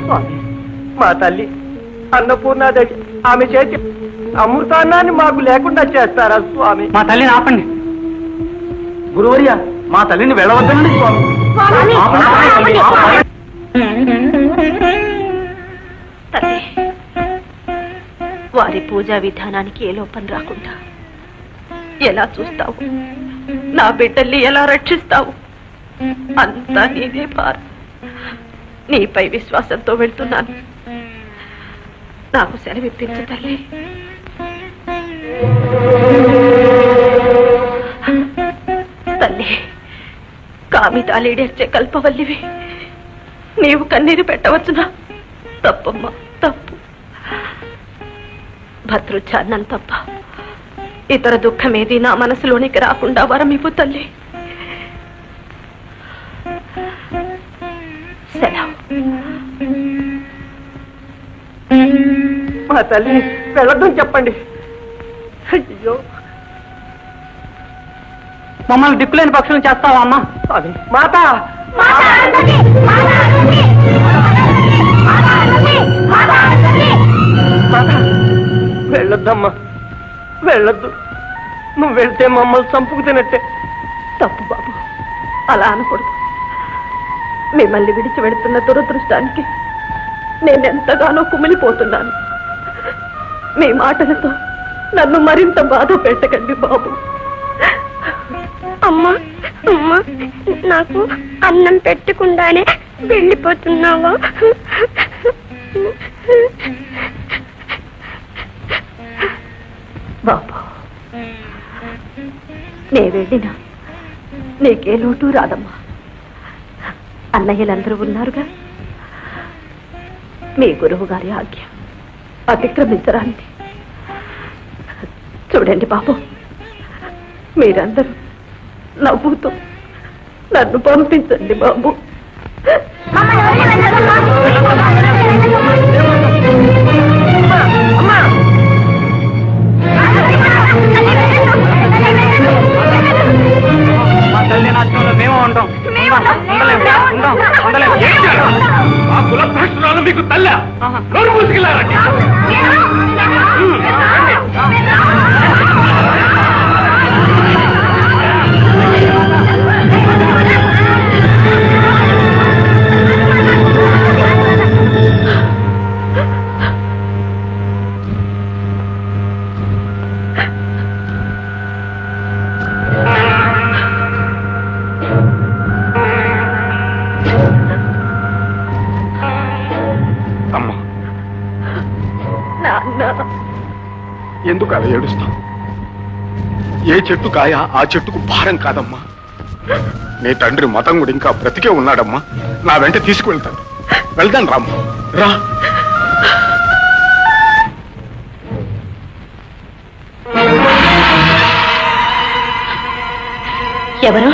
స్వామి, మా తల్లి అన్నపూర్ణాదేవి ఆమె చేతి అమృతాన్నాన్ని మాకు లేకుండా చేస్తారా స్వామి? మా తల్లిని ఆపండి. గురువర్య, మా తల్లిని వెళ్ళవద్దండి స్వామి. వారి పూజా విధానానికి ఏ లోపం రాకుండా ఎలా చూస్తావు? నా బిడ్డల్ని ఎలా రక్షిస్తావు? అంతా నీదే భారం. నీపై విశ్వాసంతో వెళ్తున్నాను. నాకు సెలవిప్పించు తల్లి. తల్లి, కామితాలీడేర్చే కల్పవల్లివి, నీవు కన్నీరు పెట్టవచ్చునా? తప్పమ్మా, తప్పు. భద్రుచ్చారణం తప్ప ఇతర దుఃఖమేది నా మనసులోనికి రాకుండా వరమివ్వు తల్లి. సెలవు. మా తల్లి వెళ్ళొద్దని చెప్పండి. అయ్యో, మమ్మల్ని దిక్కులేని పక్షులను చేస్తావా అమ్మా? స్వామి, మాత వెళ్ళొద్దమ్మా, వెళ్ళొద్దు. నువ్వు వెళ్తే మమ్మల్ని చంపుకు తినట్టే. తప్పు బాబు, అలా అనకూడదు. మిమ్మల్ని విడిచి వెడుతున్న దురదృష్టానికి నేనెంతగానో కుమిలిపోతున్నాను. మీ మాటలతో నన్ను మరింత బాధ పెట్టకండి బాబు. అమ్మా, అమ్మా, నాకు అన్నం పెట్టకుండానే వెళ్ళిపోతున్నావా? బాబు, నే వెళ్ళినా నీకే లోటు రాదమ్మా. అన్నయ్యలందరూ ఉన్నారుగా. మీ గురువు గారి ఆజ్ఞ అతిక్రమించరాంది. చూడండి బాబు, మీరందరూ నవ్వుతూ నన్ను పంపించండి బాబు. మా తల్లి నాట్యంలో మేము ఉంటాం. ఆ కుల భ్రష్టురాలు మీకు తల్ల నోరు మూసుకెళ్ళారండి. ఎందుకు అలా ఏడుస్తాం? ఏ చెట్టు కాయ ఆ చెట్టుకు భారం కాదమ్మా. నీ తండ్రి మతంగుడు ఇంకా బ్రతికే ఉన్నాడమ్మా. నా వెంట తీసుకువెళ్తాను. వెళ్దాను రామ్మా, రా. ఎవరు?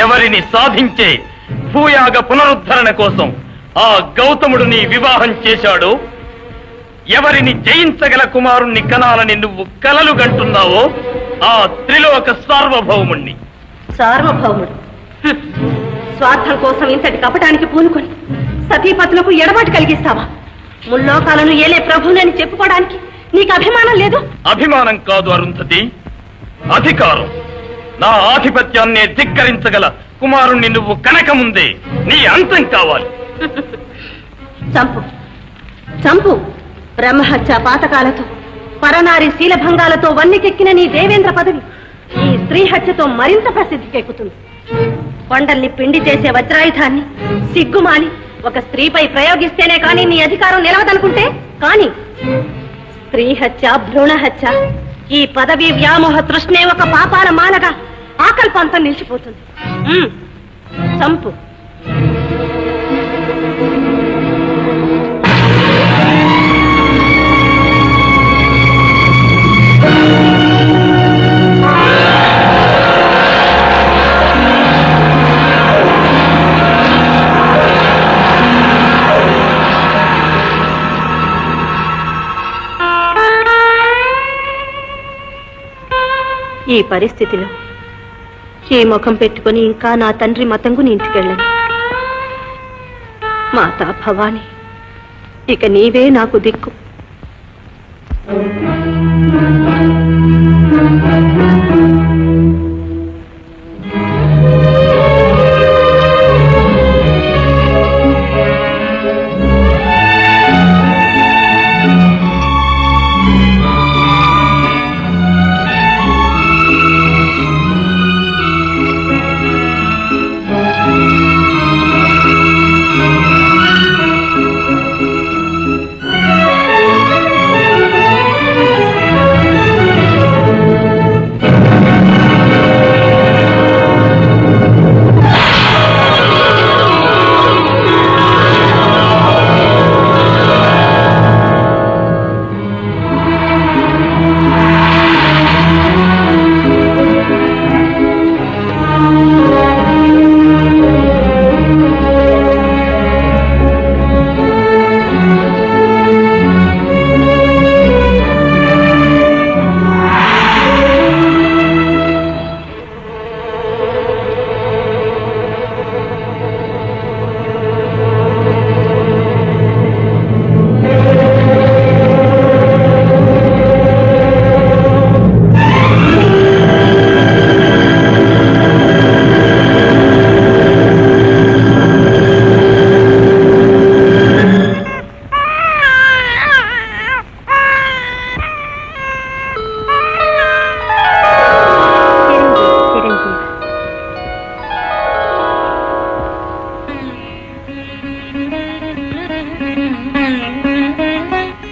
ఎవరిని సాధించే భూయాగ పునరుద్ధరణ కోసం ఆ గౌతముడు నీ వివాహం చేశాడు? ఎవరిని జయించగల కుమారుణ్ణి కనాలని నువ్వు కలలు గంటున్నావో ఆ త్రిలోక సార్వభౌముణ్ణి. సార్వభౌముడు స్వార్థం కోసం ఇంతటి కపటానికి పూనుకొని సతీపతులకు ఎడబాటు కలిగిస్తావా? ముల్లోకాలను ఏలే ప్రభువునని చెప్పుకోవడానికి నీకు అభిమానం లేదు? అభిమానం కాదు అరుంధతి, అధికారం. నా ఆధిపత్యాన్నే ధిక్కరించగల కుమారుణ్ణి నువ్వు కనకముందే నీ అంతం కావాలి. చంపు, చంపు. బ్రహ్మహత్య పాతకాలతో పరనారి శీలభంగాలతో వన్నెకెక్కిన నీ దేవేంద్ర పదవి ఈ స్త్రీ హత్యతో మరింత ప్రసిద్ధికెక్కుతుంది. కొండల్ని పిండి చేసే వజ్రాయుధాన్ని సిగ్గుమాని ఒక స్త్రీపై ప్రయోగిస్తేనే కానీ నీ అధికారం నిలవదనుకుంటే కానీ స్త్రీ హత్య, భ్రూణ హత్య, ఈ పదవి వ్యామోహ తృష్ణే ఒక పాపాల మాలగా ఆకల్పంతం నిలిచిపోతుంది. చంపు. ఈ పరిస్థితిలో ఈ ముఖం పెట్టుకుని ఇంకా నా తండ్రి మతంగుని ఇంటికెళ్ళను. మాతా భవాని, ఇక నీవే నాకు దిక్కు.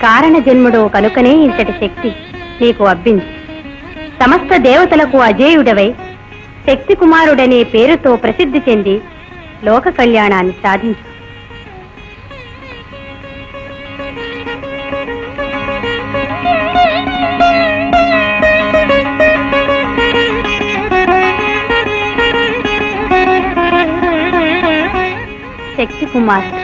కారణ జన్ముడు కనుకనే ఇంతటి శక్తి నీకు అబ్బింది. సమస్త దేవతలకు అజేయుడవై శక్తి కుమారుడనే పేరుతో ప్రసిద్ధి చెంది లోక కళ్యాణాన్ని సాధించు. శక్తి కుమారుడు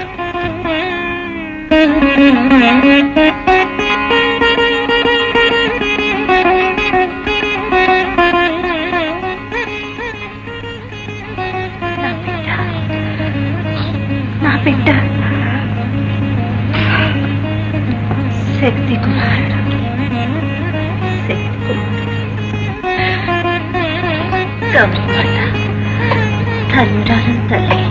నా బిడ్డ శక్తి కుమారుడు, శక్తి కుమారుడు, గౌరీమాత ధన్యురాలు తల్లి.